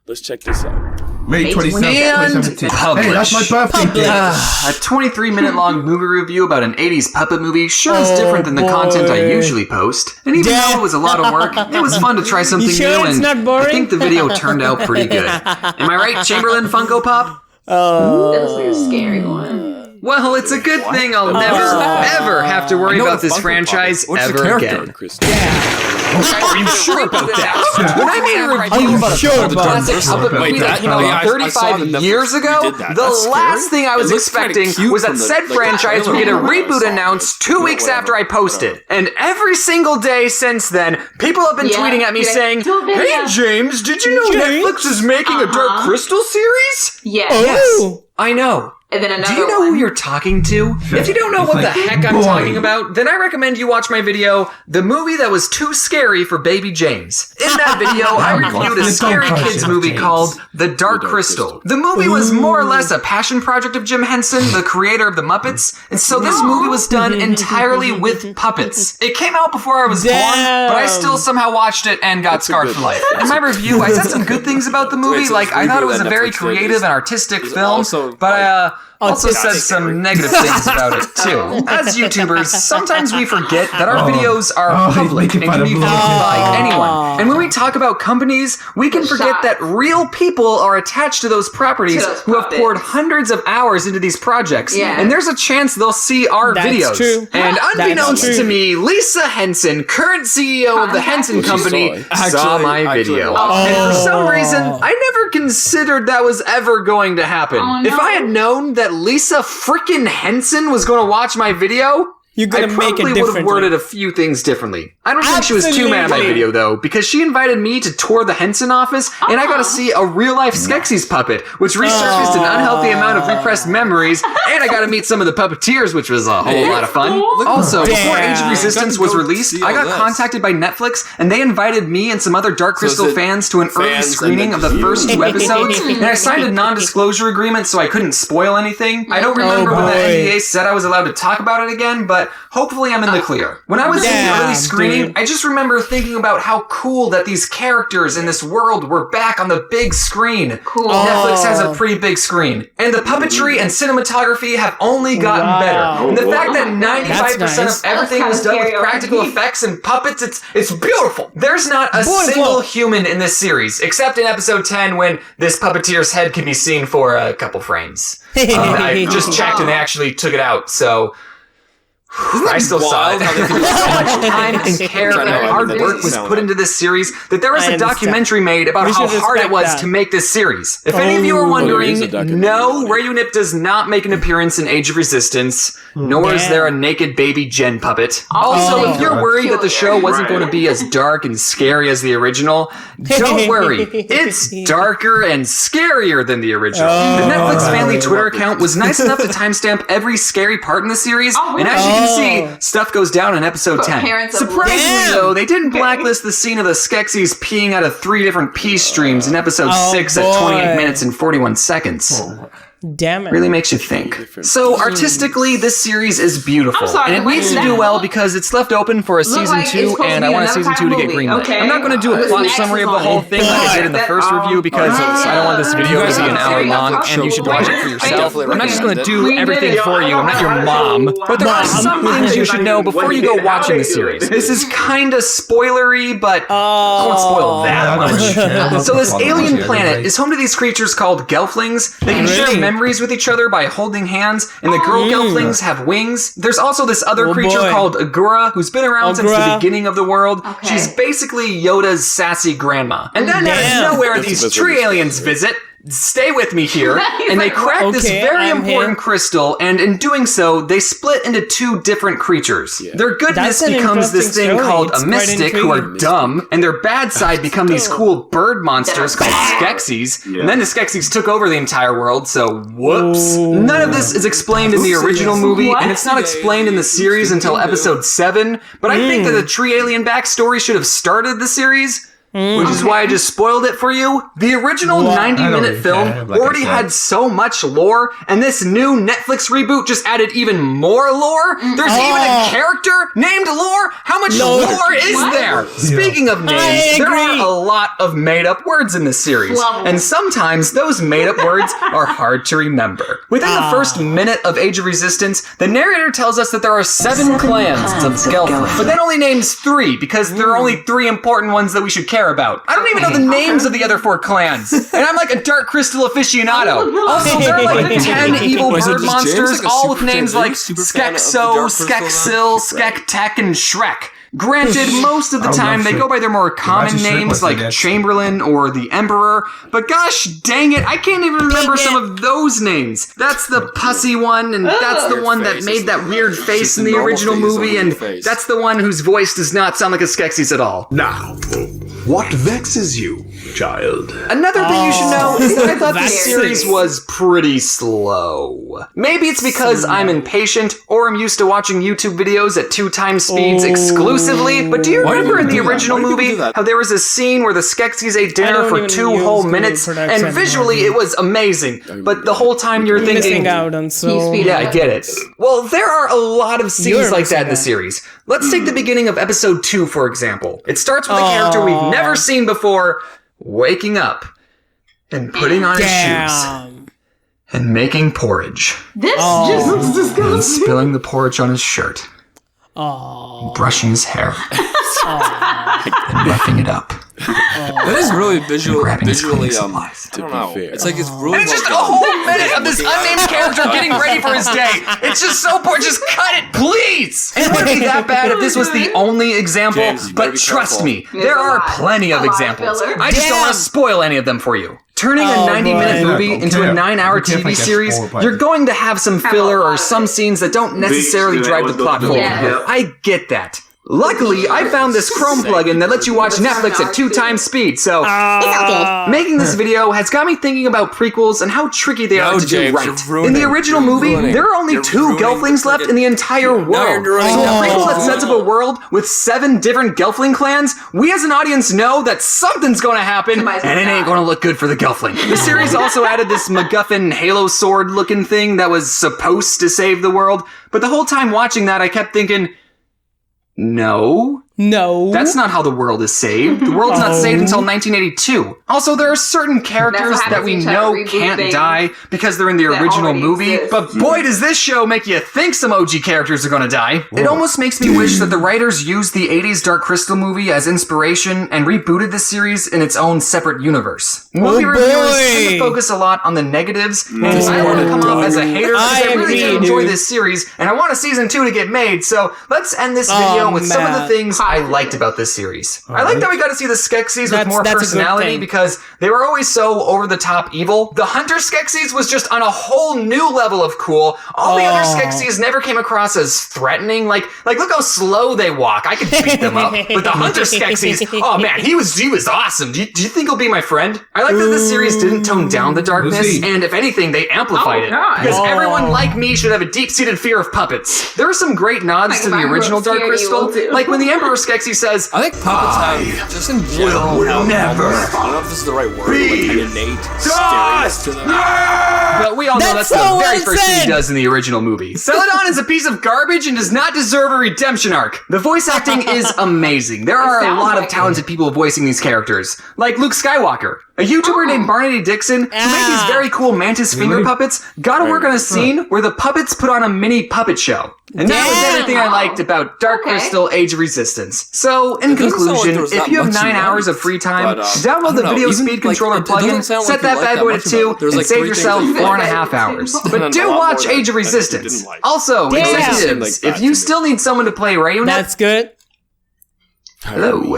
Let's check this out. May 27th, 2017. Hey, that's my birthday. A 23-minute long movie review about an 80s puppet movie sure is different than the content I usually post. And even though it was a lot of work, it was fun to try something new, and I think the video turned out pretty good. Am I right, Chamberlain Funko Pop? That looks like a scary one. Well, it's a good thing I'll never, ever have to worry about this franchise ever again. Are you sure about that? When I made a review about a classic puppet movie that came out 35 years ago, the last thing I was expecting was that said franchise would get a reboot announced 2 weeks after I posted. And every single day since then, people have been tweeting at me saying, "Hey James, did you know Netflix is making a Dark Crystal series?" Yes. I know. And then another Do you know who you're talking to? If you don't know what the heck I'm talking about, then I recommend you watch my video, The Movie That Was Too Scary for Baby James. In that video, I reviewed a scary kids movie called The Dark Crystal. The movie was more or less a passion project of Jim Henson, the creator of the Muppets, and so this movie was done entirely with puppets. It came out before I was born, but I still somehow watched it and got scarred for life. In my review, I said some good things about the movie, like I thought it was a very creative and artistic film, but I also said some negative things about it, too. As YouTubers, sometimes we forget that our videos are public and can be viewed by anyone. And when we talk about companies, we can forget that real people are attached to those properties who have poured hundreds of hours into these projects. And there's a chance they'll see our videos. True. And unbeknownst to me, Lisa Henson, current CEO of the Henson Company, saw my video. And for some reason, I never considered that was ever going to happen. If I had known that Lisa frickin' Henson was going to watch my video, You're gonna I make it probably would have differently. worded a few things differently. I don't think she was too mad at my video, though, because she invited me to tour the Henson office, and I got to see a real-life Skeksis puppet, which resurfaced an unhealthy amount of repressed memories, and I got to meet some of the puppeteers, which was a whole lot of fun. Also, before Age of Resistance was released, I got contacted by Netflix, and they invited me and some other Dark Crystal fans to an early screening of the first 2 episodes, and I signed a non-disclosure agreement so I couldn't spoil anything. I don't remember when the NDA said I was allowed to talk about it again, but hopefully I'm in the clear. When I was in the early screening, I just remember thinking about how cool that these characters in this world were back on the big screen. Cool. Netflix has a pretty big screen. And the puppetry and cinematography have only gotten better. And the fact that 95% of everything was done with practical effects and puppets, it's beautiful. There's not a single human in this series, except in episode 10 when this puppeteer's head can be seen for a couple frames. I just checked and they actually took it out, so... I still saw it. So much time and care and hard work was put into this series that there was a documentary made about how hard it was to make this series. If any of you are wondering, no, Rayunip does not make an appearance in Age of Resistance, nor is there a naked baby Jen puppet. Also, if you're worried that the show wasn't going to be as dark and scary as the original, don't worry. It's darker and scarier than the original. The Netflix family Twitter account was nice enough to timestamp every scary part in the series, and as you can see, stuff goes down in episode 10. Surprisingly, though, they didn't blacklist the scene of the Skeksis peeing out of 3 different pee streams in episode 6 at 28 minutes and 41 seconds. Damn it. Really makes you think. So, artistically, this series is beautiful. And it needs to do well because it's left open for a season 2, and I want a season 2 to get greenlit. I'm not going to do a plot summary of the whole thing like I did in the first review because I don't want this video to be an hour long, and you should watch it for yourself. I'm not just going to do everything for you. I'm not your mom. But there are some things you should know before you go watching the series. This is kind of spoilery, but I won't spoil that much. So this alien planet is home to these creatures called Gelflings. They can share memories with each other by holding hands, and the girl Gelflings have wings. There's also this other creature called Agura, who's been around since the beginning of the world. She's basically Yoda's sassy grandma. And then out of nowhere, these tree aliens visit. Stay with me here. And they crack this very important crystal, and in doing so, they split into 2 different creatures. Their goodness becomes this thing called a mystic, who are dumb, and their bad side become these cool bird monsters called Skeksis. And then the Skeksis took over the entire world, so whoops. None of this is explained in the original movie, and it's not explained in the series until episode 7, but I think that the tree alien backstory should have started the series. which is why I just spoiled it for you. The original 90-minute film already had so much lore, and this new Netflix reboot just added even more lore. There's even a character named Lore. How much lore is there? Speaking of names, there are a lot of made-up words in this series, and sometimes those made-up words are hard to remember. Within the first minute of Age of Resistance, the narrator tells us that there are 7 clans of Gelfling, but then only names 3 because there are only 3 important ones that we should care about. I don't even know the names of the other 4 clans, and I'm like a Dark Crystal aficionado. Also, there are like 10 evil bird monsters, all with names like Skekso, Skeksil, Skektek, and Shrek. Granted, most of the time they go by their more common names like Chamberlain or the Emperor, but gosh dang it, I can't even remember some of those names. That's the pussy one, and that's the one that made that weird face in the original movie, and that's the one whose voice does not sound like a Skeksis at all. Now, what vexes you, child? Another thing you should know is that I thought this series was pretty slow. Maybe it's because I'm impatient, or I'm used to watching YouTube videos at 2 times speeds exclusively, but do you remember in the original movie how there was a scene where the Skeksis ate dinner for 2 whole minutes, and visually it was amazing, but the whole time you're thinking, yeah, I get it. Well, there are a lot of scenes like that in the series. Let's take the beginning of episode 2, for example. It starts with a character we've never seen before waking up and putting on his shoes and making porridge. This just looks disgusting. And spilling the porridge on his shirt. Brushing his hair. And roughing it up. That is really visually, I don't know. It's like it's really. And it's just a whole minute of this unnamed character getting ready for his day. It's just so poor. Just cut it, please. It wouldn't be that bad if this was the only example, but trust me, there are plenty of examples. I just don't want to spoil any of them for you. Turning a 90-minute movie into a 9-hour TV series, you're going to have some filler or some scenes that don't necessarily drive the plot forward. I get that. Luckily, I found this Chrome plugin that lets you watch Netflix at 2 times speed, so making this video has got me thinking about prequels and how tricky they are to do right. In the original movie, there are only 2 Gelflings left in the entire world. So a prequel that sets up a world with 7 different Gelfling clans, we as an audience know that something's going to happen, and it ain't going to look good for the Gelfling. The series also added this MacGuffin Halo sword looking thing that was supposed to save the world, but the whole time watching that, I kept thinking, no. That's not how the world is saved. The world's not saved until 1982. Also, there are certain characters that we know can't die because they're in the original movie, but boy does this show make you think some OG characters are gonna die. It almost makes me wish that the writers used the 80s Dark Crystal movie as inspiration and rebooted this series in its own separate universe. Movie reviewers tend to focus a lot on the negatives, and I don't want to come off as a hater because I really did enjoy this series, and I want a season 2 to get made, so let's end this video with some of the things I liked about this series. I liked that we got to see the Skeksis with more personality because they were always so over-the-top evil. The Hunter Skeksis was just on a whole new level of cool. All the other Skeksis never came across as threatening. Like look how slow they walk. I could beat them up. But the Hunter Skeksis, oh man, he was awesome. Do you think he'll be my friend? I like that this series didn't tone down the darkness, and if anything, they amplified it. Because everyone like me should have a deep-seated fear of puppets. There are some great nods to the original Dark Crystal, like when the Emperor Skeksis says, I think puppets have, just in general, never I don't know if this is the right word, but like innate stariness to them. But we all know that's the very first thing he does in the original movie. Celadon is a piece of garbage and does not deserve a redemption arc. The voice acting is amazing. There are a lot of talented people voicing these characters, like Luke Skywalker. A YouTuber named Barnaby Dixon, who made these very cool mantis finger puppets, got to work on a scene where the puppets put on a mini puppet show. And that was everything I liked about Dark Crystal Age of Resistance. So, in conclusion, if you have 9 hours of free time, download the Video Speed Controller plugin, set that bad boy to 2, and save yourself 4.5 hours. But do watch Age of Resistance. Also, executives, if you still need someone to play Rayunet, that's good. Hello.